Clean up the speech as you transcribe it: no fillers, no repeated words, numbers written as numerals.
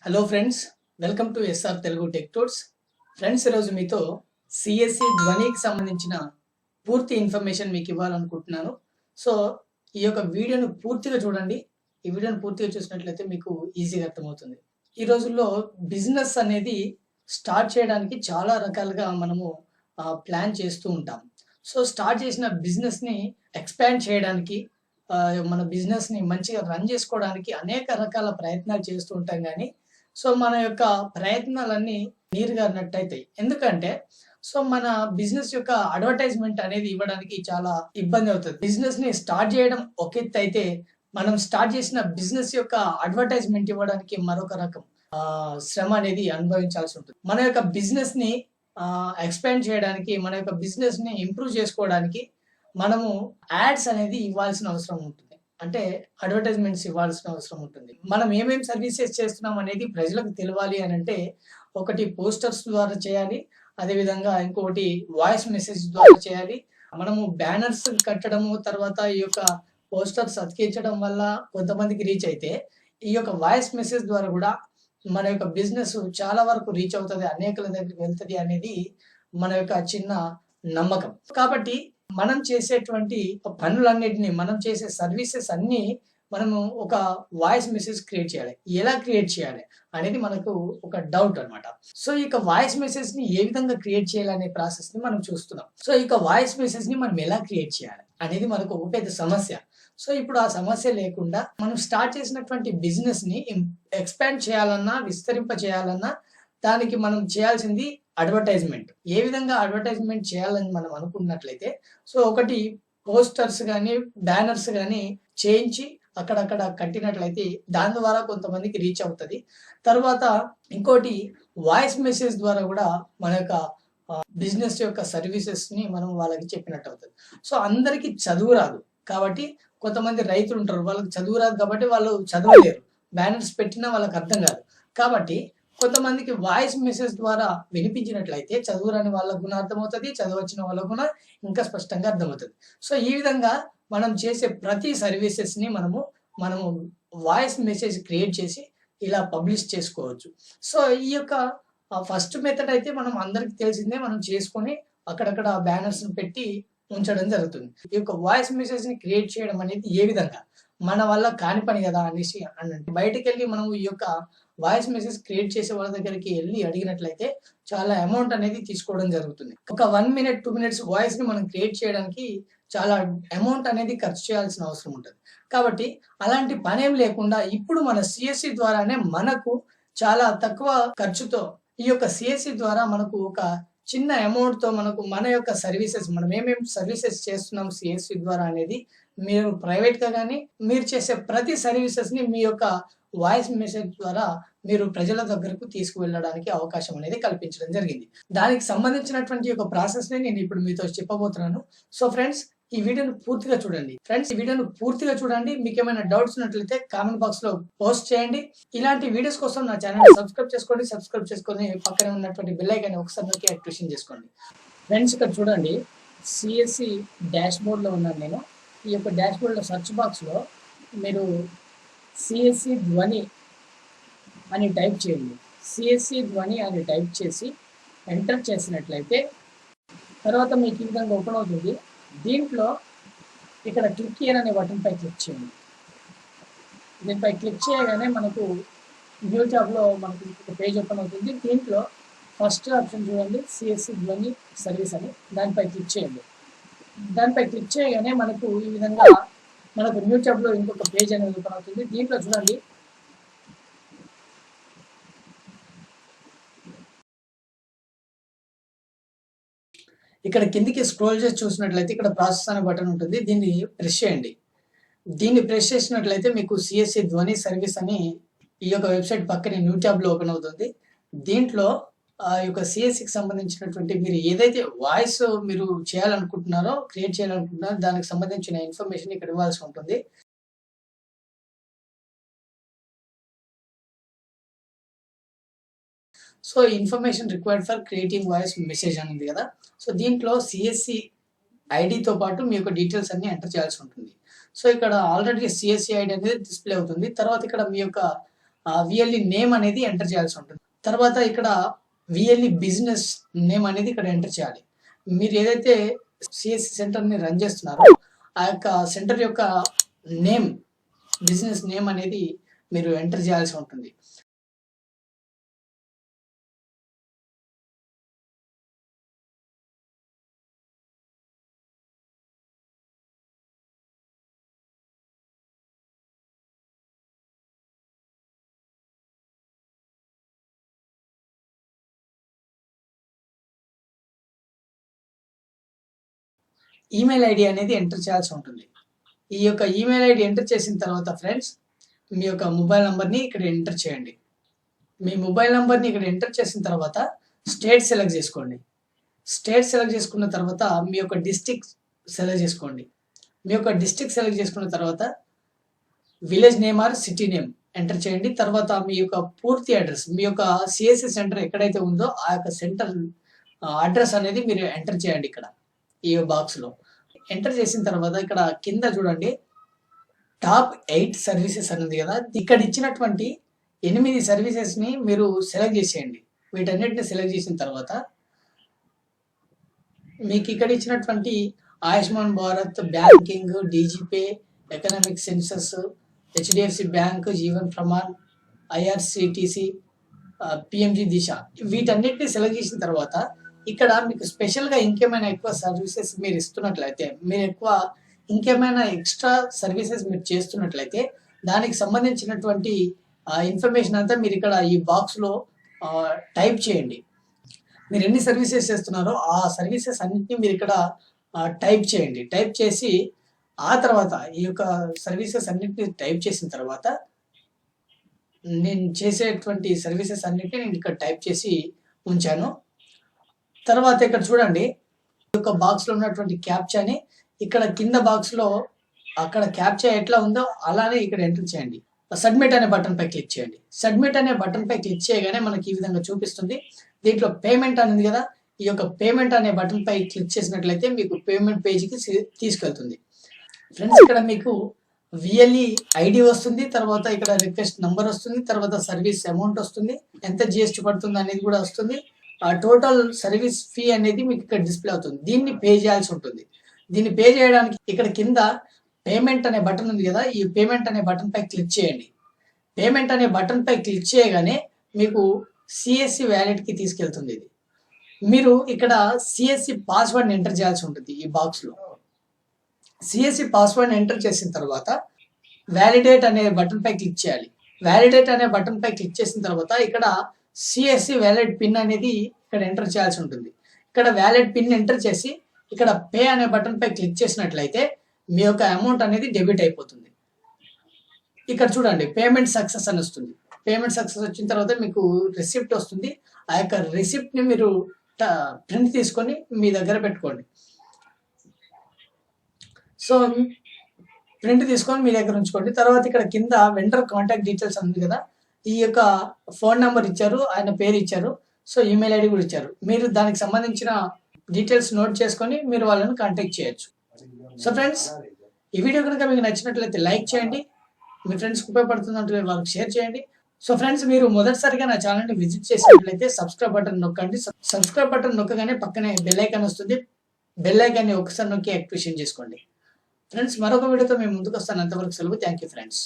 Hello friends, welcome to SR Telugu tech tours. Friends, ఈరోజు మీతో CSC ధ్వనికి సంబంధించిన పూర్తి ఇన్ఫర్మేషన్ మీకు ఇవ్వాలనుకుంటున్నాను. సో ఈ యొక్క వీడియోను పూర్తిగా చూడండి. ఈ వీడియోను పూర్తిగా చూసినట్లయితే మీకు ఈజీగా అర్థమవుతుంది. ఈ రోజుల్లో బిజినెస్ అనేది స్టార్ట్ చేయడానికి చాలా రకాలుగా మనము ప్లాన్ చేస్తూ ఉంటాం. సో స్టార్ట్ చేసిన బిజినెస్ని ఎక్స్పాండ్ చేయడానికి, మన బిజినెస్ని మంచిగా రన్ చేసుకోవడానికి అనేక రకాల ప్రయత్నాలు చేస్తూ ఉంటాం. కానీ సో మన యొక్క ప్రయత్నాలన్నీ నీరుగారినట్టయితాయి. ఎందుకంటే సో మన బిజినెస్ యొక్క అడ్వర్టైజ్మెంట్ అనేది ఇవ్వడానికి చాలా ఇబ్బంది అవుతుంది. బిజినెస్ ని స్టార్ట్ చేయడం ఒక ఎత్తు అయితే, మనం స్టార్ట్ చేసిన బిజినెస్ యొక్క అడ్వర్టైజ్మెంట్ ఇవ్వడానికి మరొక రకం శ్రమ అనేది అనుభవించాల్సి ఉంటుంది. మన యొక్క బిజినెస్ ని ఎక్స్పాండ్ చేయడానికి, మన యొక్క బిజినెస్ ని ఇంప్రూవ్ చేసుకోవడానికి మనము యాడ్స్ అనేది ఇవ్వాల్సిన అవసరం ఉంటుంది. అంటే అడ్వర్టైజ్మెంట్స్ ఇవ్వాల్సిన అవసరం ఉంటుంది. మనం ఏమేమి సర్వీసెస్ చేస్తున్నాం అనేది ప్రజలకు తెలవాలి అని అంటే, ఒకటి పోస్టర్స్ ద్వారా చేయాలి. అదేవిధంగా ఇంకొకటి వాయిస్ మెసేజ్ ద్వారా చేయాలి. మనము బ్యానర్స్ కట్టడము, తర్వాత ఈ యొక్క పోస్టర్స్ అతికించడం వల్ల కొంతమందికి రీచ్ అయితే, ఈ యొక్క వాయిస్ మెసేజ్ ద్వారా కూడా మన యొక్క బిజినెస్ చాలా వరకు రీచ్ అవుతుంది, అనేకుల దగ్గరికి వెళ్తుంది అనేది మన యొక్క చిన్న నమ్మకం. కాబట్టి మనం చేసేటువంటి పనులన్నిటిని, మనం చేసే సర్వీసెస్ అన్నీ మనము ఒక వాయిస్ మెసేజ్ క్రియేట్ చేయాలి. ఎలా క్రియేట్ చేయాలి అనేది మనకు ఒక డౌట్ అనమాట. సో ఇక వాయిస్ మెసేజ్ ని ఏ విధంగా క్రియేట్ చేయాలనే ప్రాసెస్ ని మనం చూస్తున్నాం. సో ఇక వాయిస్ మెసేజ్ ని మనం ఎలా క్రియేట్ చేయాలి అనేది మనకు ఒక పెద్ద సమస్య. సో ఇప్పుడు ఆ సమస్య లేకుండా మనం స్టార్ట్ చేసినటువంటి బిజినెస్ ని ఎక్స్పాండ్ చేయాలన్నా, విస్తరింప చేయాలన్నా, దానికి మనం చేయాల్సింది అడ్వర్టైజ్మెంట్. ఏ విధంగా అడ్వర్టైజ్మెంట్ చేయాలని మనం అనుకున్నట్లయితే, సో ఒకటి పోస్టర్స్ కానీ, బ్యానర్స్ కానీ చేయించి అక్కడక్కడ కట్టినట్లయితే దాని ద్వారా కొంతమందికి రీచ్ అవుతుంది. తర్వాత ఇంకోటి వాయిస్ మెసేజ్ ద్వారా కూడా మన యొక్క బిజినెస్ యొక్క సర్వీసెస్ ని మనం వాళ్ళకి చెప్పినట్టు అవుతుంది. సో అందరికీ చదువు రాదు కాబట్టి, కొంతమంది రైతులు ఉంటారు, వాళ్ళకి చదువు రాదు కాబట్టి వాళ్ళు చదవలేరు. బ్యానర్స్ పెట్టినా వాళ్ళకి అర్థం కాదు. కాబట్టి కొంతమందికి వాయిస్ మెసేజ్ ద్వారా వినిపించినట్లయితే చదువురాని వాళ్ళకు కూడా అర్థమవుతుంది, చదవచ్చిన వాళ్ళకు కూడా ఇంకా స్పష్టంగా అర్థమవుతుంది. సో ఈ విధంగా మనం చేసే ప్రతి సర్వీసెస్ని మనము వాయిస్ మెసేజ్ క్రియేట్ చేసి ఇలా పబ్లిష్ చేసుకోవచ్చు. సో ఈ యొక్క ఫస్ట్ మెథడ్ అయితే మనం అందరికి తెలిసిందే, మనం చేసుకొని అక్కడక్కడ బ్యానర్స్ పెట్టి ఉంచడం జరుగుతుంది. ఈ యొక్క వాయిస్ మెసేజ్ ని క్రియేట్ చేయడం అనేది ఏ విధంగా మన వల్ల కాని పని కదా అనేసి అంటే, బయటకు వెళ్ళి మనం ఈ యొక్క వాయిస్ మెసేజ్ క్రియేట్ చేసే వాళ్ళ దగ్గరికి వెళ్ళి అడిగినట్లయితే చాలా అమౌంట్ అనేది తీసుకోవడం జరుగుతుంది. ఒక 1 మినిట్ 2 మినిట్స్ వాయిస్ ని మనం క్రియేట్ చేయడానికి చాలా అమౌంట్ అనేది ఖర్చు చేయాల్సిన అవసరం ఉంటుంది. కాబట్టి అలాంటి పనేం లేకుండా ఇప్పుడు మన సిఎస్సి ద్వారానే మనకు చాలా తక్కువ ఖర్చుతో ఈ యొక్క సిఎస్సి ద్వారా మనకు ఒక చిన్న అమౌంట్తో మనకు మన యొక్క సర్వీసెస్, మనం ఏమేమి సర్వీసెస్ చేస్తున్నాం సిఎస్సి ద్వారా అనేది మీరు ప్రైవేట్గా కానీ, మీరు చేసే ప్రతి సర్వీసెస్ని మీ యొక్క వాయిస్ మెసేజ్ ద్వారా మీరు ప్రజల దగ్గరకు తీసుకువెళ్ళడానికి అవకాశం అనేది కల్పించడం జరిగింది. దానికి సంబంధించినటువంటి ఒక ప్రాసెస్ని నేను ఇప్పుడు మీతో చెప్పబోతున్నాను. సో ఫ్రెండ్స్, ఈ వీడియోను పూర్తిగా చూడండి. ఫ్రెండ్స్, ఈ వీడియోను పూర్తిగా చూడండి. మీకు ఏమైనా డౌట్స్ ఉన్నట్లయితే కామెంట్ బాక్స్ లో పోస్ట్ చేయండి. ఇలాంటి వీడియోస్ కోసం నా ఛానల్ సబ్స్క్రైబ్ చేసుకొని పక్కనే ఉన్నటువంటి బెల్ ఐకాన్ ఒకసారి నొక్కి యాక్టివేషన్ చేసుకోండి. ఫ్రెండ్స్, ఇక్కడ చూడండి, సిఎస్సి డాష్ బోర్డ్ లో ఉన్నాను నేను. ఈ యొక్క డాష్ బోర్డ్ లో సెర్చ్ బాక్స్ లో మీరు సిఎస్సి ధ్వని అని టైప్ చేయండి. సిఎస్సి ధ్వని అని టైప్ చేసి ఎంటర్ చేసినట్లయితే తర్వాత మీకు ఈ విధంగా ఓపెన్ అవుతుంది. దీంట్లో ఇక్కడ క్లిక్ హియర్ అనే బటన్ పై క్లిక్ చేయండి. దీనిపై క్లిక్ చేయగానే మనకు న్యూ ట్యాబ్లో మనకు ఒక పేజ్ ఓపెన్ అవుతుంది. దీంట్లో ఫస్ట్ ఆప్షన్ చూడండి, సిఎస్సి ధ్వని సర్వీస్ అని, దానిపై క్లిక్ చేయండి. దానిపై క్లిక్ చేయగానే మనకు ఈ విధంగా మనకు న్యూ ట్యాబ్లో ఇంకొక పేజ్ అనేది ఓపెన్ అవుతుంది. దీంట్లో చూడండి, ఇక్కడ కిందికి స్క్రోల్ చేసి చూసినట్లయితే ఇక్కడ ప్రాసెస్ అనే బటన్ ఉంటుంది. దీన్ని ప్రెస్ చేయండి. దీన్ని ప్రెస్ చేసినట్లయితే మీకు సిఎస్సి ధ్వని సర్వీస్ అని ఈ యొక్క వెబ్సైట్ పక్కనే న్యూ ట్యాబ్లో ఓపెన్ అవుతుంది. దీంట్లో ఈ యొక్క సిఎస్సికి సంబంధించినటువంటి మీరు ఏదైతే వాయిస్ మీరు చేయాలనుకుంటున్నారో, క్రియేట్ చేయాలనుకుంటున్నారో దానికి సంబంధించిన ఇన్ఫర్మేషన్ ఇక్కడ ఇవ్వాల్సి ఉంటుంది. So information required for creating voice message అని ఉంది కదా. సో దీంట్లో సిఎస్సి ఐడితో పాటు మీ యొక్క డీటెయిల్స్ అన్ని ఎంటర్ చేయాల్సి ఉంటుంది. సో ఇక్కడ ఆల్రెడీ సిఎస్సి ఐడి అనేది డిస్ప్లే అవుతుంది. తర్వాత ఇక్కడ మీ యొక్క విఎల్ఈ నేమ్ అనేది ఎంటర్ చేయాల్సి ఉంటుంది. తర్వాత ఇక్కడ విఎల్ఈ బిజినెస్ నేమ్ అనేది ఇక్కడ ఎంటర్ చేయాలి. మీరు ఏదైతే సిఎస్సి సెంటర్ని రన్ చేస్తున్నారో ఆ యొక్క సెంటర్ యొక్క నేమ్, బిజినెస్ నేమ్ అనేది మీరు ఎంటర్ చేయాల్సి ఉంటుంది. ఈమెయిల్ ఐడి అనేది ఎంటర్ చేయాల్సి ఉంటుంది. ఈ యొక్క ఈమెయిల్ ఐడి ఎంటర్ చేసిన తర్వాత ఫ్రెండ్స్, మీ యొక్క మొబైల్ నంబర్ని ఇక్కడ ఎంటర్ చేయండి. మీ మొబైల్ నంబర్ని ఇక్కడ ఎంటర్ చేసిన తర్వాత స్టేట్ సెలెక్ట్ చేసుకోండి. స్టేట్ సెలెక్ట్ చేసుకున్న తర్వాత మీ యొక్క డిస్ట్రిక్ట్ సెలెక్ట్ చేసుకోండి. మీ యొక్క డిస్ట్రిక్ట్ సెలెక్ట్ చేసుకున్న తర్వాత village name or city name enter చేయండి. తర్వాత మీ యొక్క పూర్తి అడ్రస్, మీ యొక్క సిఎస్సి సెంటర్ ఎక్కడైతే ఉందో ఆ యొక్క సెంటర్ అడ్రస్ అనేది మీరు ఎంటర్ చేయండి. ఇక్కడ ఈ బాక్స్లో ఎంటర్ చేసిన తర్వాత ఇక్కడ కింద చూడండి, టాప్ 8 సర్వీసెస్ అనేది కదా, ఇక్కడ ఇచ్చినటువంటి 8 సర్వీసెస్ని మీరు సెలెక్ట్ చేసేయండి. వీటన్నిటిని సెలెక్ట్ చేసిన తర్వాత మీకు ఇక్కడ ఇచ్చినటువంటి Ayushman Bharat, banking, DigiPay, economic census, HDFC bank, Jeevan Pramaan, IRCTC, PMG Disha, వీటన్నిటిని సెలెక్ట్ చేసిన తర్వాత ఇక్కడ మీకు స్పెషల్గా ఇంకేమైనా ఎక్కువ సర్వీసెస్ మీరు ఇస్తున్నట్లయితే, మీరు ఎక్కువ ఇంకేమైనా ఎక్స్ట్రా సర్వీసెస్ మీరు చేస్తున్నట్లయితే దానికి సంబంధించినటువంటి ఇన్ఫర్మేషన్ అంతా మీరు ఇక్కడ ఈ బాక్స్లో టైప్ చేయండి. మీరు ఎన్ని సర్వీసెస్ చేస్తున్నారో ఆ సర్వీసెస్ అన్నింటినీ మీరు ఇక్కడ టైప్ చేయండి. టైప్ చేసి ఆ తర్వాత ఈ యొక్క సర్వీసెస్ అన్నింటినీ టైప్ చేసిన తర్వాత నేను చేసేటువంటి సర్వీసెస్ అన్నింటినీ నేను ఇక్కడ టైప్ చేసి ఉంచాను. తర్వాత ఇక్కడ చూడండి, ఈ యొక్క బాక్స్లో ఉన్నటువంటి క్యాప్చాని ఇక్కడ కింద బాక్స్లో అక్కడ క్యాప్చా ఎట్లా ఉందో అలానే ఇక్కడ ఎంటర్ చేయండి. సబ్మిట్ అనే బటన్ పై క్లిక్ చేయండి. సబ్మిట్ అనే బటన్ పై క్లిక్ చేయగానే మనకి ఈ విధంగా చూపిస్తుంది. దీంట్లో పేమెంట్ అనేది కదా, ఈ యొక్క పేమెంట్ అనే బటన్ పై క్లిక్ చేసినట్లయితే మీకు పేమెంట్ పేజీకి తీసుకెళ్తుంది. ఫ్రెండ్స్, ఇక్కడ మీకు విఎల్ఈ ఐడి వస్తుంది, తర్వాత ఇక్కడ రిక్వెస్ట్ నంబర్ వస్తుంది, తర్వాత సర్వీస్ అమౌంట్ వస్తుంది, ఎంత జిఎస్టీ పడుతుంది అనేది కూడా వస్తుంది. ఆ టోటల్ సర్వీస్ ఫీ అనేది మీకు ఇక్కడ డిస్ప్లే అవుతుంది. దీన్ని పే చేయాల్సి ఉంటుంది. దీన్ని పే చేయడానికి ఇక్కడ కింద పేమెంట్ అనే బటన్ ఉంది కదా, ఈ పేమెంట్ అనే బటన్ పై క్లిక్ చేయండి. పేమెంట్ అనే బటన్ పై క్లిక్ చేయగానే మీకు సిఎస్సి వ్యాలెట్కి తీసుకెళ్తుంది. ఇది మీరు ఇక్కడ సిఎస్సి పాస్వర్డ్ ఎంటర్ చేయాల్సి ఉంటుంది. ఈ బాక్స్లో సిఎస్సి పాస్వర్డ్ ఎంటర్ చేసిన తర్వాత వ్యాలిడేట్ అనే బటన్ పై క్లిక్ చేయాలి. వ్యాలిడేట్ అనే బటన్ పై క్లిక్ చేసిన తర్వాత ఇక్కడ సిఎస్సి వ్యాలెట్ పిన్ అనేది ఇక్కడ ఎంటర్ చేయాల్సి ఉంటుంది. ఇక్కడ వ్యాలెట్ పిన్ ఎంటర్ చేసి ఇక్కడ పే అనే బటన్ పై క్లిక్ చేసినట్లయితే మీ యొక్క అమౌంట్ అనేది డెబిట్ అయిపోతుంది. ఇక్కడ చూడండి, పేమెంట్ సక్సెస్ అని వస్తుంది. పేమెంట్ సక్సెస్ వచ్చిన తర్వాత మీకు రిసిప్ట్ వస్తుంది. ఆ యొక్క రిసిప్ట్ని మీరు ప్రింట్ తీసుకొని మీ దగ్గర పెట్టుకోండి. సో ప్రింట్ తీసుకొని మీ దగ్గర ఉంచుకోండి. తర్వాత ఇక్కడ కింద వెండర్ కాంటాక్ట్ డీటెయిల్స్ ఉంది కదా, ఈ యొక్క ఫోన్ నెంబర్ ఇచ్చారు, ఆయన పేరు ఇచ్చారు, సో ఈమెయిల్ ఐడి కూడా ఇచ్చారు. మీరు దానికి సంబంధించిన డీటెయిల్స్ నోట్ చేసుకొని మీరు వాళ్ళని కాంటాక్ట్ చేయొచ్చు. సో ఫ్రెండ్స్, ఈ వీడియో కనుక మీకు నచ్చినట్లయితే లైక్ చేయండి, మీ ఫ్రెండ్స్కి ఉపయోగపడుతుంది అంటే వాళ్ళకి షేర్ చేయండి. సో ఫ్రెండ్స్, మీరు మొదటిసారిగా నా ఛానల్ని విజిట్ చేసినట్లయితే సబ్స్క్రైబ్ బటన్ నొక్కండి. సబ్స్క్రైబ్ బటన్ నొక్కగానే పక్కనే బెల్ ఐకాన్ వస్తుంది. బెల్ ఐకాన్ని ఒకసారి నొక్కి యాక్టివేషన్ చేసుకోండి. ఫ్రెండ్స్, మరొక వీడియోతో మేము ముందుకు వస్తాను. అంతవరకు సెలవు. Thank you friends.